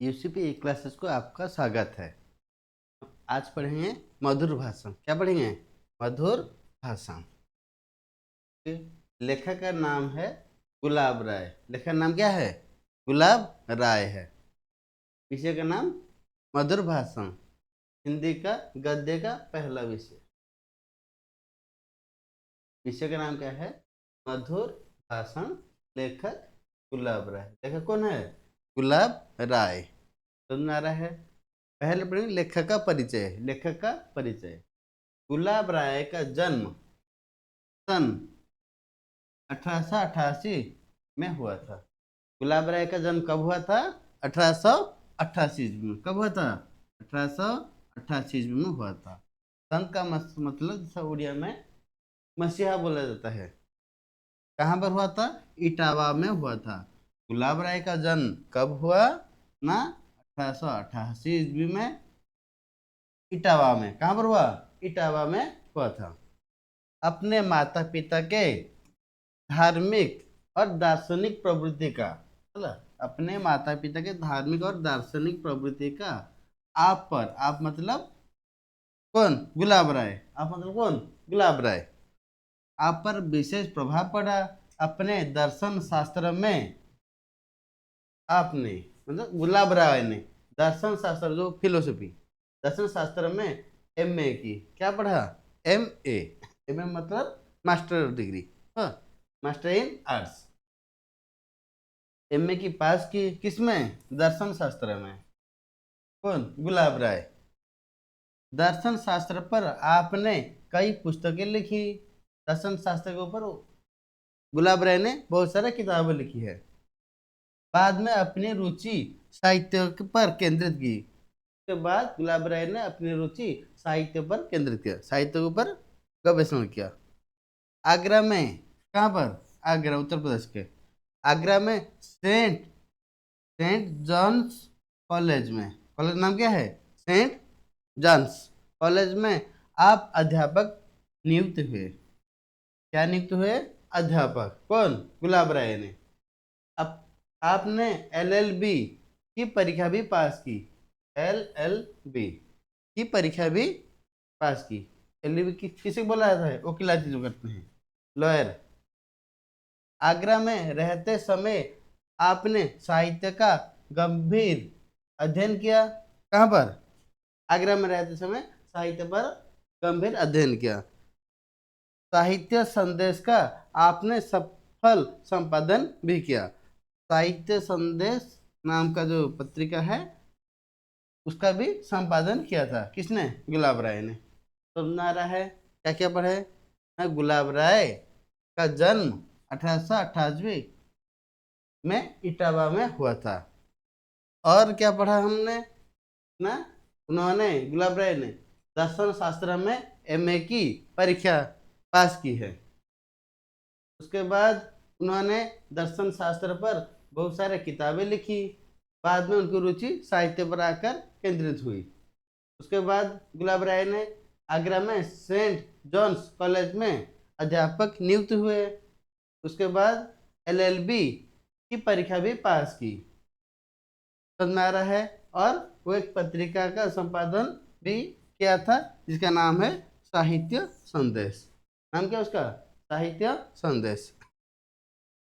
UCP classes को आपका स्वागत है। आज पढ़ेंगे मधुर भाषण। क्या पढ़ेंगे? मधुर भाषण। लेखक का नाम है गुलाब राय। लेखक का नाम क्या है? गुलाब राय है। विषय का नाम मधुर भाषण। हिंदी का गद्य का पहला विषय। विषय का नाम क्या है? मधुर भाषण। लेखक गुलाब राय। लेखक कौन है? गुलाब राय। समझ आ रहा है? पहले पढ़ेंगे लेखक का परिचय। लेखक का परिचय। गुलाब राय का जन्म सन 1888 में हुआ था। गुलाब राय का जन्म कब हुआ था? 1888 ईस्वी में। कब हुआ था? 1888 ईस्वी में हुआ था। सन का मतलब जैसा उड़िया में मसीहा बोला जाता है। कहाँ पर हुआ था? इटावा में हुआ था। गुलाब राय का जन्म कब हुआ ना? 1888 ईस्वी में इटावा में। कहाँ पर हुआ? इटावा में हुआ था। अपने माता पिता के धार्मिक और दार्शनिक प्रवृत्ति का, अपने माता पिता के धार्मिक और दार्शनिक प्रवृत्ति का आप मतलब कौन? गुलाब राय। आप मतलब कौन? गुलाब राय। आप पर विशेष प्रभाव पड़ा। अपने दर्शन शास्त्र में आपने मतलब गुलाब राय ने दर्शन शास्त्र जो फिलोसफी दर्शन शास्त्र में एमए की। क्या पढ़ा? एमए। एमए मतलब मास्टर डिग्री। हाँ, मास्टर इन आर्ट्स। एमए की पास की किसमें? दर्शन शास्त्र में। कौन? गुलाब राय। दर्शन शास्त्र पर आपने कई पुस्तकें लिखी। दर्शन शास्त्र के ऊपर गुलाब राय ने बहुत सारी किताबें लिखी है। बाद में अपनी रुचि साहित्य पर केंद्रित की। के बाद गुलाब राय ने अपनी रुचि साहित्य पर केंद्रित किया। साहित्य के ऊपर गवेषणा किया। आगरा में। कहाँ पर? आगरा, उत्तर प्रदेश के आगरा में सेंट सेंट जॉन्स कॉलेज में। कॉलेज नाम क्या है? सेंट जॉन्स कॉलेज में आप अध्यापक नियुक्त हुए। क्या नियुक्त हुए? अध्यापक। कौन? गुलाब राय ने। अब आपने एलएलबी की परीक्षा भी पास की। एलएलबी की परीक्षा भी पास की। एलएलबी किसे बोला जाता है? वकीलाती जो करते हैं, लॉयर। आगरा में रहते समय आपने साहित्य का गंभीर अध्ययन किया। कहाँ पर? आगरा में रहते समय साहित्य पर गंभीर अध्ययन किया। साहित्य संदेश का आपने सफल संपादन भी किया। साहित्य संदेश नाम का जो पत्रिका है उसका भी संपादन किया था। किसने? गुलाब राय ने। समझ आ रहा है? क्या क्या पढ़े? गुलाब राय का जन्म 1888 में इटावा में हुआ था। और क्या पढ़ा हमने ना? उन्होंने गुलाब राय ने दर्शन शास्त्र में एमए की परीक्षा पास की है। उसके बाद उन्होंने दर्शन शास्त्र पर बहुत सारे किताबें लिखी। बाद में उनकी रुचि साहित्य पर आकर केंद्रित हुई। उसके बाद गुलाब राय ने आगरा में सेंट जॉन्स कॉलेज में अध्यापक नियुक्त हुए। उसके बाद एलएलबी की परीक्षा भी पास की। समझ में आ रहा है? और वो एक पत्रिका का संपादन भी किया था जिसका नाम है साहित्य संदेश। नाम क्या उसका? साहित्य संदेश।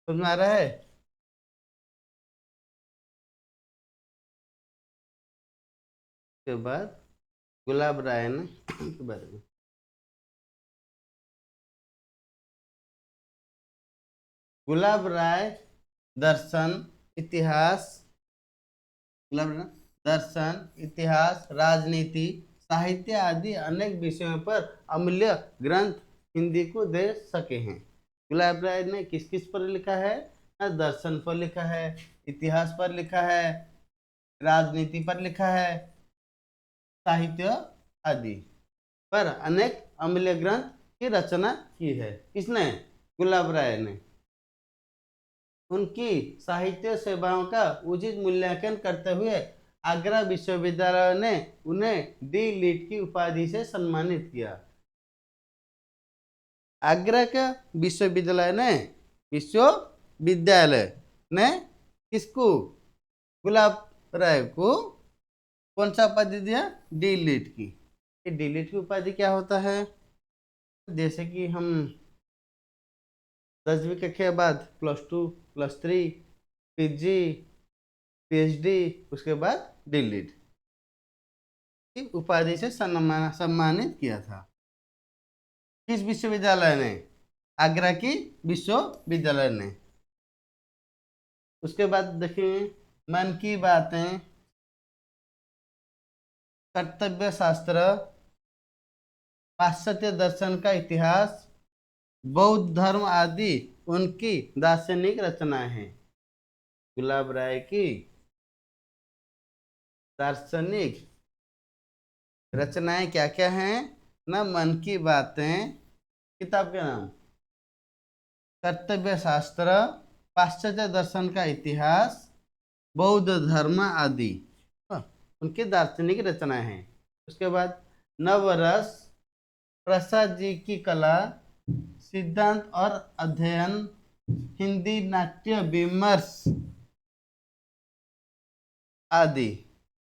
समझ में आ रहा है? के बाद गुलाब राय ने के बारे में गुलाब राय दर्शन इतिहास गुलाब राय दर्शन इतिहास राजनीति साहित्य आदि अनेक विषयों पर अमूल्य ग्रंथ हिंदी को दे सके हैं। गुलाब राय ने किस किस पर लिखा है? दर्शन पर लिखा है, इतिहास पर लिखा है, राजनीति पर लिखा है, साहित्य आदि पर अनेक अमूल्य ग्रंथ की रचना की है। किसने? गुलाब राय ने। उनकी साहित्य सेवाओं का उचित मूल्यांकन करते हुए आगरा विश्वविद्यालय ने उन्हें डी लिट की उपाधि से सम्मानित किया। आगरा का विश्वविद्यालय ने किसको? गुलाब राय को कौन सा उपाधि दिया? डी.लिट की। ये डी.लिट की उपाधि क्या होता है? जैसे कि हम 10वीं कक्षा के बाद +2 +3 पीजी पीएचडी उसके बाद डी.लिट की उपाधि से सम्मानित किया था। किस विश्वविद्यालय ने? आगरा की विश्वविद्यालय ने। उसके बाद देखिए मन की बातें, कर्तव्य शास्त्र, पाश्चात्य दर्शन का इतिहास, बौद्ध धर्म आदि उनकी दार्शनिक रचनाएं हैं। गुलाब राय की दार्शनिक रचनाएं क्या क्या हैं ना? मन की बातें किताब के नाम, कर्तव्य शास्त्र, पाश्चात्य दर्शन का इतिहास, बौद्ध धर्म आदि उनकी दार्शनिक रचनाएं हैं। उसके बाद नवरस, प्रसाद जी की कला, सिद्धांत और अध्ययन, हिंदी नाट्य विमर्श आदि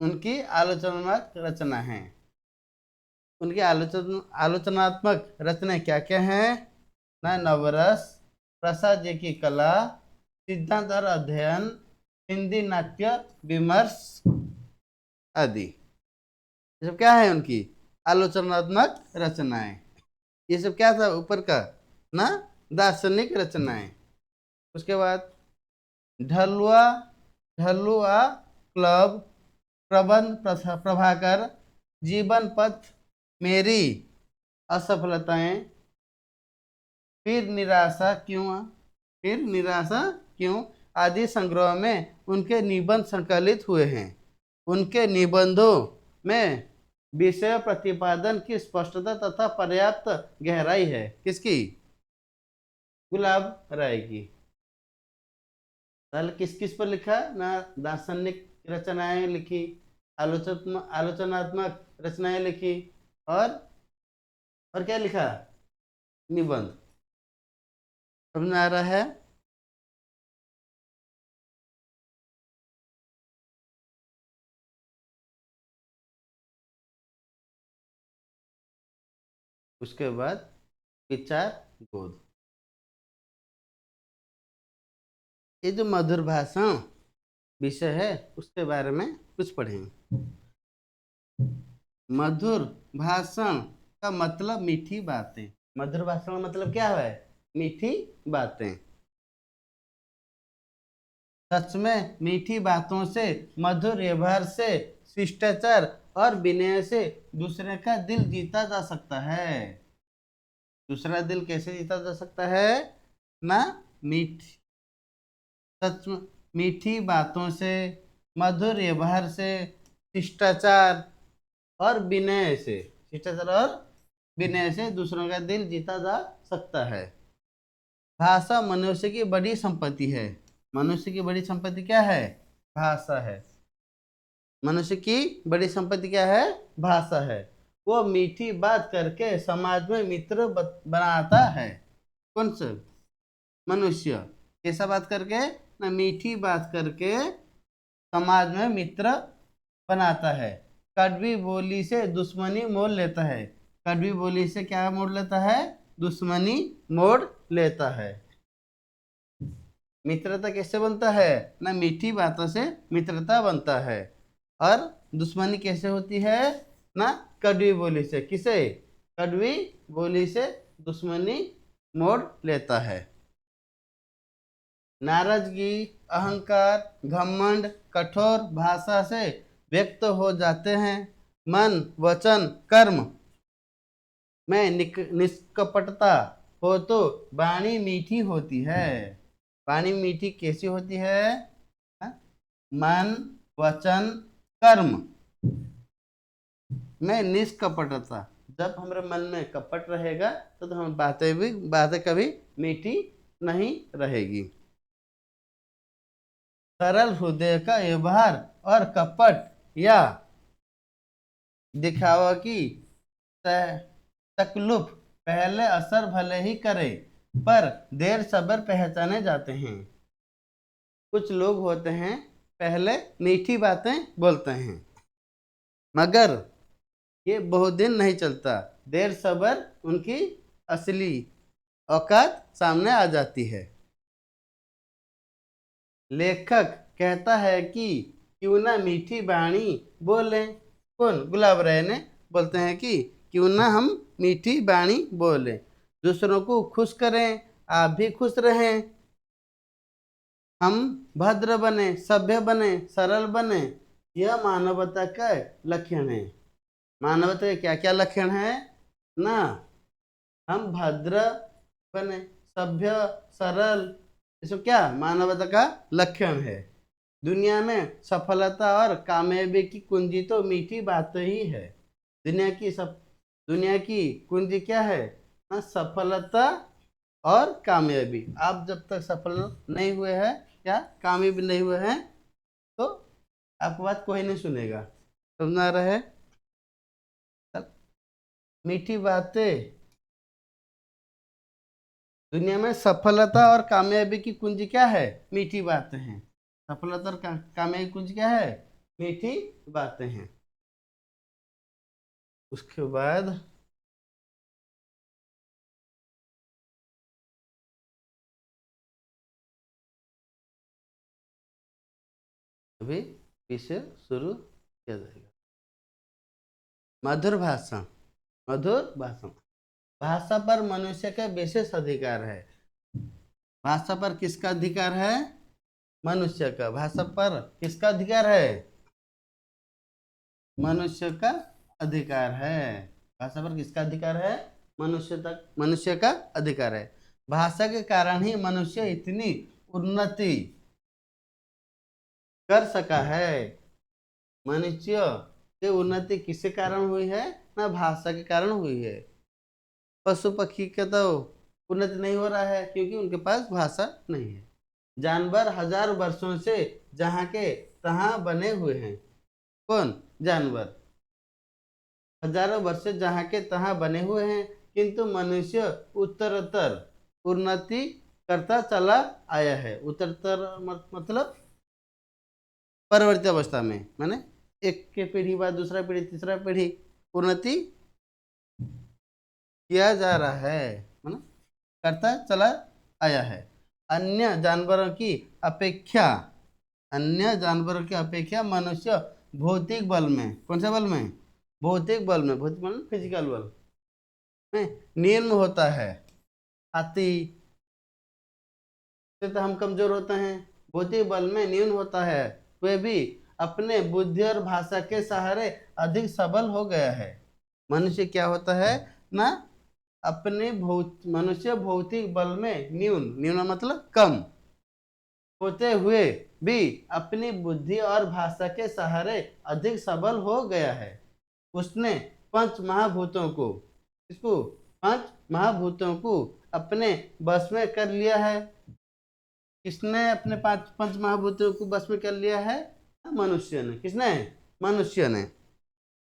उनकी आलोचनात्मक रचना है। उनकी आलोचनात्मक रचनाएं क्या क्या हैं ना? नवरस, प्रसाद जी की कला, सिद्धांत और अध्ययन, हिंदी नाट्य विमर्श आदि। ये सब क्या है? उनकी आलोचनात्मक रचनाएं। ये सब क्या था ऊपर का ना? दार्शनिक रचनाएं। उसके बाद ढलुआ ढलुआ क्लब, प्रबंध प्रभाकर, जीवन पथ, मेरी असफलताएं, फिर निराशा क्यों आदि संग्रह में उनके निबंध संकलित हुए हैं। उनके निबंधों में विषय प्रतिपादन की स्पष्टता तथा पर्याप्त गहराई है। किसकी? गुलाब राय की। ताल किस किस पर लिखा ना? दार्शनिक रचनाएं लिखी, आलोचनात्मक रचनाएं लिखी, और क्या लिखा? निबंध। समझ में आ रहा है? उसके बाद विचार बोध। ये जो मधुर भाषण विषय है उसके बारे में कुछ पढ़ेंगे। मधुर भाषण का मतलब मीठी बातें। मधुर भाषण का मतलब क्या है? मीठी बातें। सच में मीठी बातों से, मधुर व्यवहार से, शिष्टाचार और विनय से दूसरे का दिल जीता जा सकता है। दूसरा दिल कैसे जीता जा सकता है ना? मीठी सच में मीठी बातों से, मधुर व्यवहार से, शिष्टाचार और विनय से, शिष्टाचार और विनय से दूसरों का दिल जीता जा सकता है। भाषा मनुष्य की बड़ी संपत्ति है। मनुष्य की बड़ी संपत्ति क्या है? भाषा है। मनुष्य की बड़ी संपत्ति क्या है? भाषा है। वो मीठी बात करके समाज में मित्र बनाता है। कौन सा? मनुष्य। कैसा बात करके ना? मीठी बात करके समाज में मित्र बनाता है। कड़वी बोली से दुश्मनी मोल लेता है। कड़वी बोली से क्या मोड़ लेता है? दुश्मनी मोड़ लेता है। मित्रता कैसे बनता है ना? मीठी बातों से मित्रता बनता है। और दुश्मनी कैसे होती है ना? कड़वी बोली से। किसे? कड़वी बोली से दुश्मनी मोड़ लेता है। नाराजगी, अहंकार, घमंड कठोर भाषा से व्यक्त हो जाते हैं। मन, वचन, कर्म में निष्कपटता हो तो वाणी मीठी होती है। वाणी मीठी कैसी होती है? हाँ? मन, वचन, कर्म में निष्कपटता। जब हमारे मन में कपट रहेगा तो हम बातें कभी मीठी नहीं रहेगी। सरल हृदय का व्यवहार और कपट या दिखावा की तकल्लुफ पहले असर भले ही करे पर देर सबर पहचाने जाते हैं। कुछ लोग होते हैं पहले मीठी बातें बोलते हैं, मगर ये बहुत दिन नहीं चलता, देर सबर उनकी असली औकात सामने आ जाती है। लेखक कहता है कि क्यों ना मीठी बाणी बोलें। कौन? गुलाब राय ने बोलते हैं कि क्यों ना हम मीठी बाणी बोलें, दूसरों को खुश करें, आप भी खुश रहें, हम भद्र बने, सभ्य बने, सरल बने, यह मानवता का लक्षण है। मानवता के क्या क्या लक्षण है ना? हम भद्र बने, सभ्य, सरल, ये सब क्या मानवता का लक्षण है। दुनिया में सफलता और कामयाबी की कुंजी तो मीठी बात ही है। दुनिया की कुंजी क्या है ना? सफलता और कामयाबी। आप जब तक सफल नहीं हुए हैं या कामयाबी नहीं हुए हैं तो आपकी बात कोई नहीं सुनेगा। समझ रहे? मीठी बातें, दुनिया में सफलता और कामयाबी की कुंजी क्या है? मीठी बातें हैं। सफलता और कामयाबी की कुंजी क्या है? मीठी बातें हैं। उसके बाद अभी विषय शुरू किया जाएगा। मधुर भाषण। मधुर भाषण, भाषा पर मनुष्य का विशेष अधिकार है। भाषा पर किसका अधिकार है? मनुष्य का। भाषा पर किसका अधिकार है? मनुष्य का अधिकार है। भाषा पर किसका अधिकार है? मनुष्य का अधिकार है। भाषा के कारण ही मनुष्य इतनी उन्नति कर सका है। मनुष्य की उन्नति किसके कारण हुई है ना? भाषा के कारण हुई है। पशु पक्षी का तो उन्नति नहीं हो रहा है क्योंकि उनके पास भाषा नहीं है। जानवर हजार वर्षों से जहाँ के तहाँ बने हुए हैं। कौन? जानवर हजारों वर्ष से जहाँ के तहाँ बने हुए हैं, किंतु मनुष्य उत्तरोत्तर उन्नति करता चला आया है। उत्तरोत्तर मतलब परवर्ती अवस्था में, माने एक के पीढ़ी बाद दूसरा पीढ़ी, तीसरा पीढ़ी उन्नति किया जा रहा है, माने करता चला आया है। अन्य जानवरों की अपेक्षा अन्य जानवरों की अपेक्षा मनुष्य भौतिक बल में, कौन सा बल में? भौतिक बल में, भौतिक बल फिजिकल बल में निम्न होता है। हाथी से तो हम कमजोर होते हैं, भौतिक बल में न्यून होता है। वे भी अपने बुद्धि और भाषा के सहारे अधिक सबल हो गया है। मनुष्य क्या होता है ना? मनुष्य भौतिक बल में न्यून, न्यून मतलब कम होते हुए भी अपनी बुद्धि और भाषा के सहारे अधिक सबल हो गया है। उसने पंच महाभूतों को, इसको पांच महाभूतों को अपने बस में कर लिया है। किसने अपने पंच महाभूतों को बस में कर लिया है? मनुष्य ने। किसने? मनुष्य ने।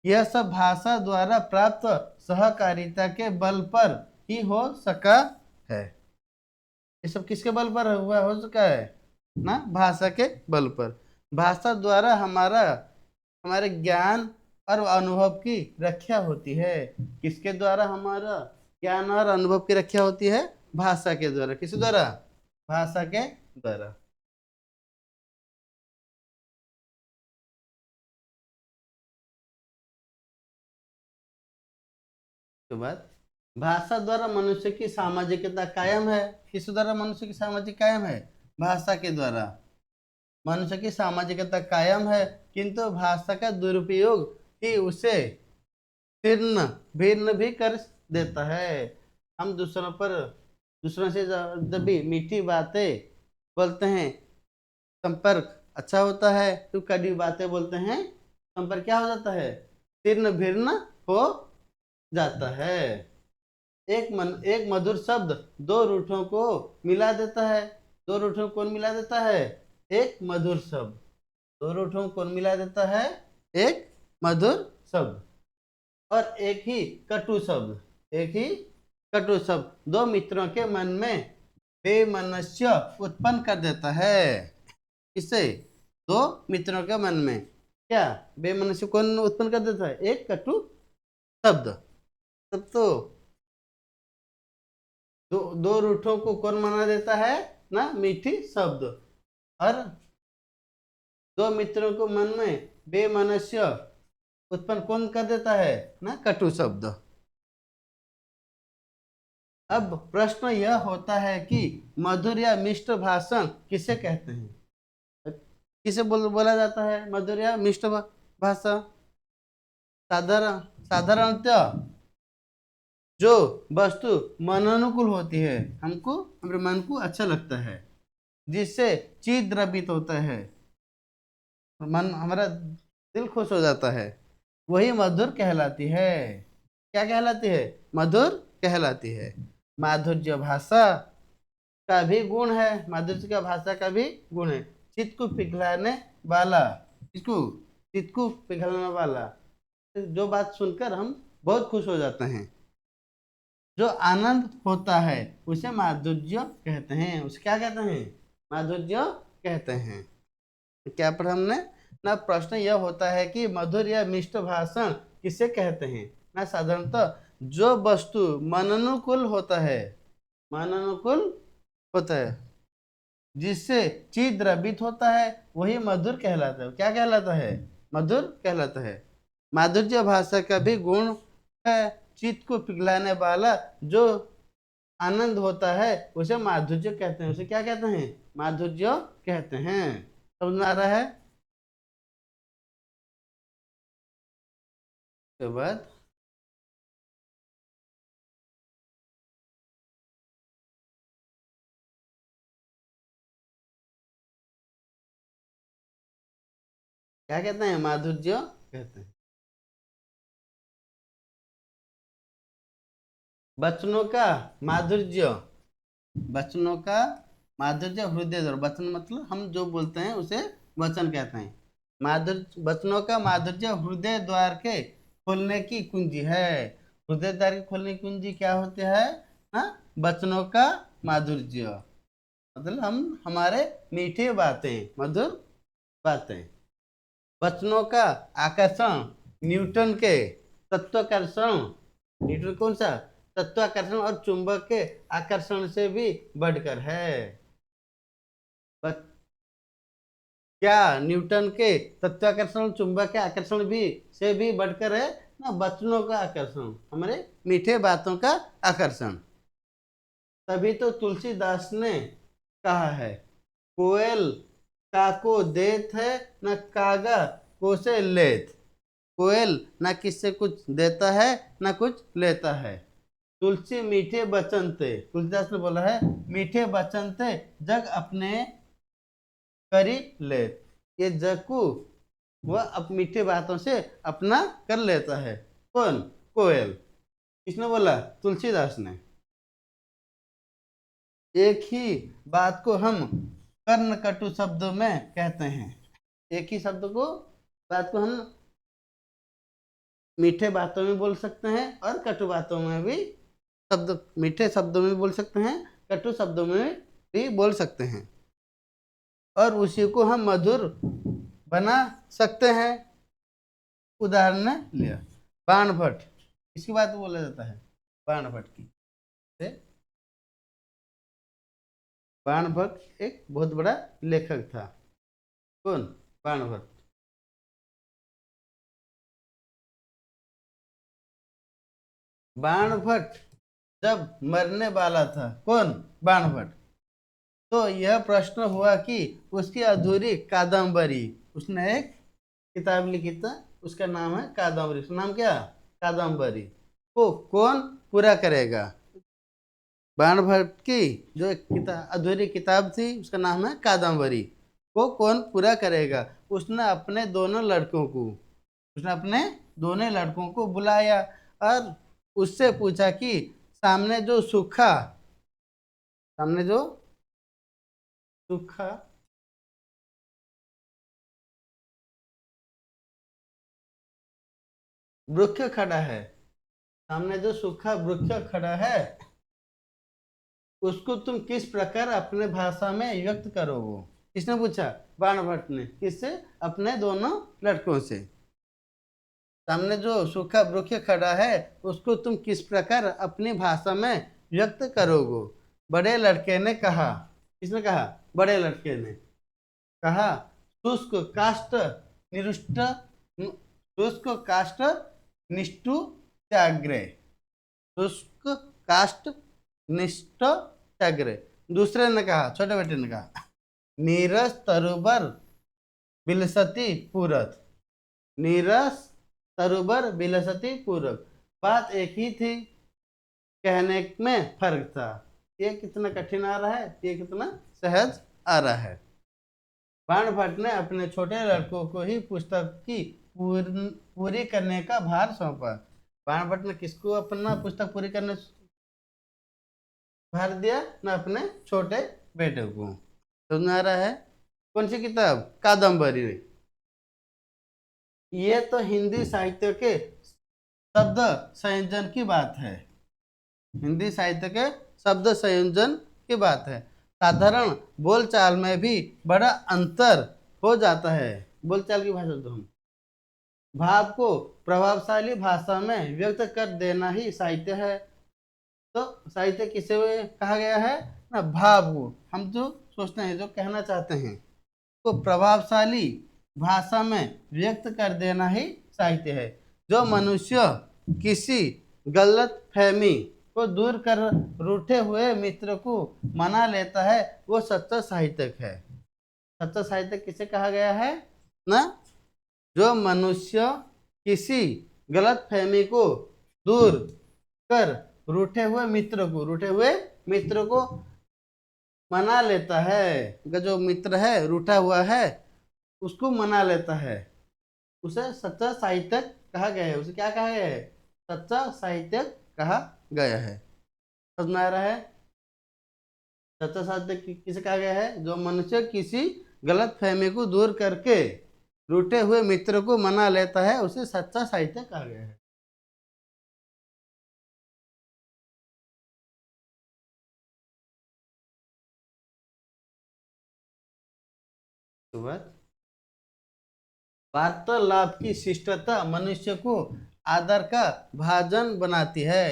यह सब भाषा द्वारा प्राप्त सहकारिता के बल पर ही हो सका है। ये सब किसके बल पर हुआ हो सका है ना? भाषा के बल पर। भाषा द्वारा हमारे ज्ञान और अनुभव की रक्षा होती है। किसके द्वारा हमारा ज्ञान और अनुभव की रक्षा होती है? भाषा के द्वारा। किस द्वारा? भाषा के द्वारा। के बाद भाषा द्वारा मनुष्य की सामाजिकता कायम है। किस द्वारा मनुष्य की सामाजिक कायम है? भाषा के द्वारा मनुष्य की सामाजिकता कायम है, किंतु भाषा का दुरुपयोग ही उसे भिन्न भिन्न भी कर देता है। हम दूसरों से जब भी मीठी बातें बोलते हैं, संपर्क अच्छा होता है। तो कड़वी बातें बोलते हैं, संपर्क क्या हो जाता है? भिन्न भिन्न हो जाता है। एक मधुर शब्द दो रूठों को मिला देता है। दो रूठों को कौन मिला देता है? एक मधुर शब्द। दो रूठों को कौन मिला देता है? एक मधुर शब्द। और एक ही कटु शब्द दो मित्रों के मन में बेमनस्य उत्पन्न कर देता है। इससे दो मित्रों के मन में क्या बेमनुष्य कौन उत्पन्न कर देता है? एक कटु शब्द। तब तो दो रूठों को कौन मना देता है? ना मीठी शब्द। और दो मित्रों को मन में बेमनुष्य उत्पन्न कौन कर देता है? ना कटु शब्द। अब प्रश्न यह होता है कि मधुर या मिष्ट भाषण किसे कहते हैं? किसे बोला जाता है मधुर या मिष्ट भाषा? साधारणतः जो वस्तु मनानुकूल होती है, हमको हमारे मन को अच्छा लगता है, जिससे चित्त द्रवित होता है, मन हमारा दिल खुश हो जाता है, वही मधुर कहलाती है। क्या कहलाती है? मधुर कहलाती है। माधुर्य भाषा का भी गुण है, माधुर्य का भाषा का भी गुण है। चित्त को पिघलाने वाला, इसको चित्त को पिघलाने वाला, जो बात सुनकर हम बहुत खुश हो जाते हैं, जो आनंद होता है, उसे माधुर्य कहते हैं। उसे क्या कहते हैं? माधुर्य कहते हैं। क्या पर हमने ना प्रश्न यह होता है कि मधुर या मिष्ट भाषण किसे कहते हैं? ना साधारणतः जो वस्तु मननुकूल होता है, मननुकूल होता है, जिससे चित्त द्रवित होता है, वही मधुर कहलाता है। क्या कहलाता है? मधुर कहलाता है। माधुर्य भाषा का भी गुण है, चित्त को पिघलाने वाला जो आनंद होता है, उसे माधुर्य कहते हैं। उसे क्या कहते हैं? माधुर्य कहते हैं। समझ में आ रहा है? के बाद क्या कहते हैं? माधुर्य कहते हैं। वचनों का माधुर्य, वचनों का माधुर्य हृदय द्वार। वचन मतलब हम जो बोलते हैं उसे वचन कहते हैं। माधुर्य, वचनों का माधुर्य हृदय द्वार के खोलने की कुंजी है। हृदय द्वार के खोलने की कुंजी क्या होती है? हाँ, वचनों का माधुर्य मतलब हम हमारे मीठे बातें, मधुर बातें। वचनों का आकर्षण न्यूटन के तत्वाकर्षण, न्यूटन कौन सा? तत्वाकर्षण और चुंबक के आकर्षण से भी बढ़कर है। क्या न्यूटन के तत्वाकर्षण और चुंबक के आकर्षण भी से भी बढ़कर है? ना वचनों का आकर्षण, हमारे मीठे बातों का आकर्षण। तभी तो तुलसीदास ने कहा है, कोयल काको देत है, न कागा को से लेत। कोयल ना किससे कुछ देता है, ना कुछ लेता है। तुलसी मीठे वचन थे, तुलसीदास ने बोला है, मीठे वचन थे जग अपने करी ले। ये जग को वह अब मीठे बातों से अपना कर लेता है। कौन? कोयल। किसने बोला? तुलसीदास ने। एक ही बात को हम कर्ण कटु शब्दों में कहते हैं। एक ही शब्द को, बात को हम मीठे बातों में बोल सकते हैं और कटु बातों में भी, शब्द मीठे शब्दों में बोल सकते हैं, कटु शब्दों में भी बोल सकते हैं, और उसी को हम मधुर बना सकते हैं। उदाहरण लिया बाण भट्ट, इसकी बात बोला जाता है बाण भट्ट की। बाण भट्ट एक बहुत बड़ा लेखक था। कौन? बाण भट्ट। बाण भट्ट जब मरने वाला था, कौन? बाण भट्ट, तो यह प्रश्न हुआ कि उसकी अधूरी कादम्बरी, उसने एक किताब लिखी था, उसका नाम है कादम्बरी। उसका नाम क्या? कादम्बरी। को कौन पूरा करेगा? बाण भट्ट की जो एक किताब, अधूरी किताब थी, उसका नाम है कादम्बरी, को कौन पूरा करेगा? उसने अपने दोनों लड़कों को, उसने अपने दोनों लड़कों को बुलाया और उससे पूछा कि सामने जो सूखा, सामने जो सूखा वृक्ष खड़ा है, सामने जो सूखा वृक्ष खड़ा है, उसको तुम किस प्रकार अपने भाषा में व्यक्त करोगे? किसने पूछा? बाणभट्ट ने। किससे? अपने दोनों लड़कों से। सामने जो सूखा वृक्ष खड़ा है उसको तुम किस प्रकार अपनी भाषा में व्यक्त करोगे? बड़े लड़के ने कहा। किसने कहा? बड़े लड़के ने कहा, शुष्क काष्ठ निरुष्ट शुष्क काष्ठ निष्ठु त्याग्रे। शुष्क काष्ठ निष्ठ त्याग्रे। दूसरे ने कहा, छोटे बेटे ने कहा, नीरस तरुबर बिलसती पूरत। नीरस तरुबर बिलसती पूरक। बात एक ही थी, कहने में फर्क था। ये कितना कठिन आ रहा है, ये कितना सहज आ रहा है। बाणभट्ट ने अपने छोटे लड़कों को ही पुस्तक की पूरी करने का भार सौंपा। बाणभट्ट ने किसको अपना पुस्तक पूरी करने भार दिया? ना अपने छोटे बेटे को। समझ आ रहा है? कौन सी किताब? कादम्बरी। ये तो हिंदी साहित्य के शब्द संयोजन की बात है। हिंदी साहित्य के शब्द संयोजन की बात है। साधारण बोलचाल में भी बड़ा अंतर हो जाता है। बोलचाल की भाषा तो हम भाव को प्रभावशाली भाषा में व्यक्त कर देना ही साहित्य है। तो साहित्य किसे कहा गया है? ना भाव को, हम जो सोचते हैं, जो कहना चाहते हैं, को प्रभावशाली भाषा में व्यक्त कर देना ही साहित्य है। जो मनुष्य किसी गलत फहमी को दूर कर रूठे हुए मित्र को मना लेता है वो सच्चा साहित्यक है। सच्चा साहित्य किसे कहा गया है? ना जो मनुष्य किसी गलत फहमी को दूर कर रूठे हुए मित्र को मना लेता है। जो मित्र है रूठा हुआ है उसको मना लेता है, उसे सच्चा साहित्यक कहा गया है। उसे क्या कहा गया है? सच्चा साहित्यक कहा गया है। समझ में आ रहा है? सच्चा साहित्य किसे कहा गया है? जो मनुष्य किसी गलत फहमी को दूर करके रूठे हुए मित्र को मना लेता है उसे सच्चा साहित्य कहा गया है। तो वार्तालाप की शिष्टता मनुष्य को आदर का भाजन बनाती है।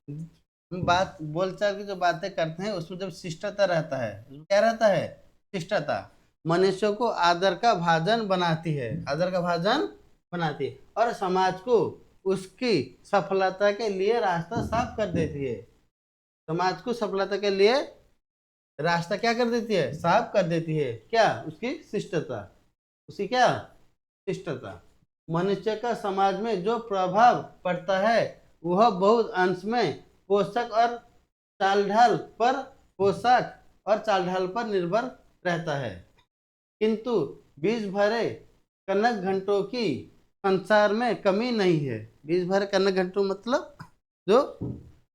हम बात बोलचाल की जो बातें करते हैं उसमें जब शिष्टता रहता है, क्या रहता है? शिष्टता मनुष्य को आदर का भाजन बनाती है। आदर का भाजन बनाती है और समाज को उसकी सफलता के लिए रास्ता साफ कर देती है। समाज को सफलता के लिए रास्ता क्या कर देती है? साफ कर देती है। क्या? उसकी शिष्टता। उसकी क्या? शिष्टता। मनुष्य का समाज में जो प्रभाव पड़ता है वह बहुत अंश में पोशाक और चाल ढाल पर निर्भर रहता है। किंतु बीज भरे कनक घंटों की संसार में कमी नहीं है। बीज भरे कनक घंटों मतलब जो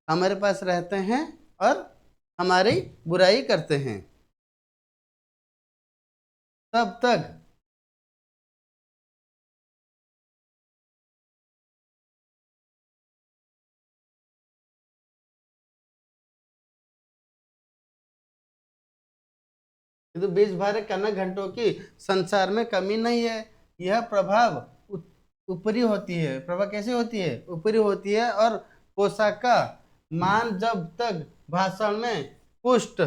हमारे पास रहते हैं और हमारी बुराई करते हैं। तब तक तो बीज भरे कनक घंटों की संसार में कमी नहीं है। यह प्रभाव ऊपरी होती है। प्रभाव कैसे होती है? ऊपरी होती है। और पोशाक का मान जब तक भाषण में पुष्ट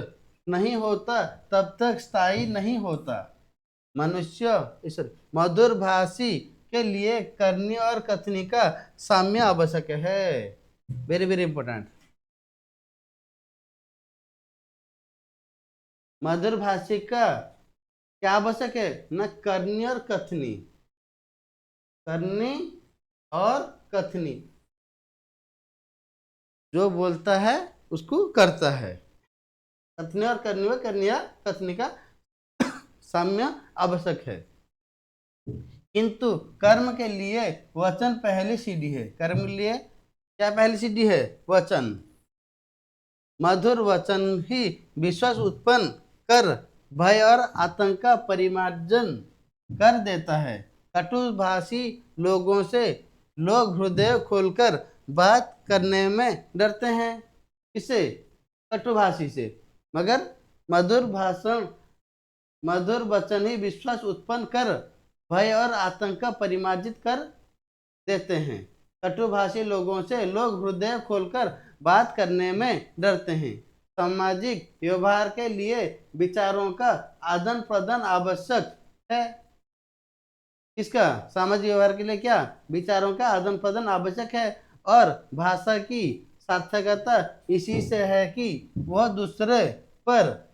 नहीं होता तब तक स्थायी नहीं होता। मनुष्य इस मधुर भाषी के लिए करनी और कथनी का साम्य आवश्यक है। Very very important. मधुर भाषी का क्या आवश्यक है? न करनी और कथनी। करनी और कथनी, जो बोलता है उसको करता है। कथनी और करनी में करनी या कथनी का साम्य आवश्यक है। किंतु कर्म के लिए वचन पहली सीढ़ी है। कर्म के लिए क्या पहली सीढ़ी है? वचन। मधुर वचन ही विश्वास उत्पन्न कर भय और आतंक का परिमार्जन कर देता है। कटुभाषी लोगों से लोग हृदय खोलकर बात करने में डरते हैं। किससे? कटुभाषी से। मगर मधुर भाषण मधुर वचन ही विश्वास उत्पन्न कर भय और आतंक का परिमार्जित कर देते हैं। कटुभाषी लोगों से लोग हृदय खोलकर बात करने में डरते हैं। सामाजिक व्यवहार के लिए विचारों का आदान प्रदान आवश्यक है। किसका? सामाजिक व्यवहार के लिए क्या? विचारों का आदान प्रदान आवश्यक है। और भाषा की सार्थकता इसी से है कि वह दूसरे पर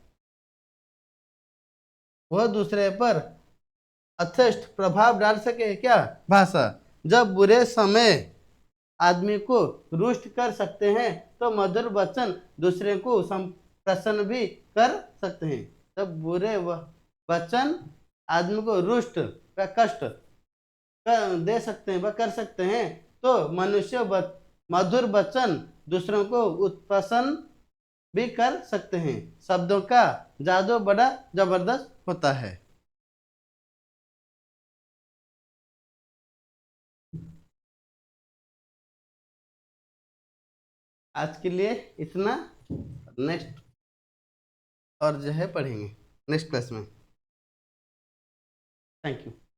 अथेष्ट प्रभाव डाल सके। क्या? भाषा। जब बुरे समय आदमी को रुष्ट कर सकते हैं तो मधुर वचन दूसरे को प्रसन्न भी कर सकते हैं। जब बुरे वचन आदमी को रुष्ट व कष्ट दे सकते हैं व कर सकते हैं तो मधुर वचन दूसरों को प्रसन्न भी कर सकते हैं। शब्दों का जादू बड़ा जबरदस्त होता है। आज के लिए इतना। नेक्स्ट और जो है पढ़ेंगे नेक्स्ट क्लास में। Thank you.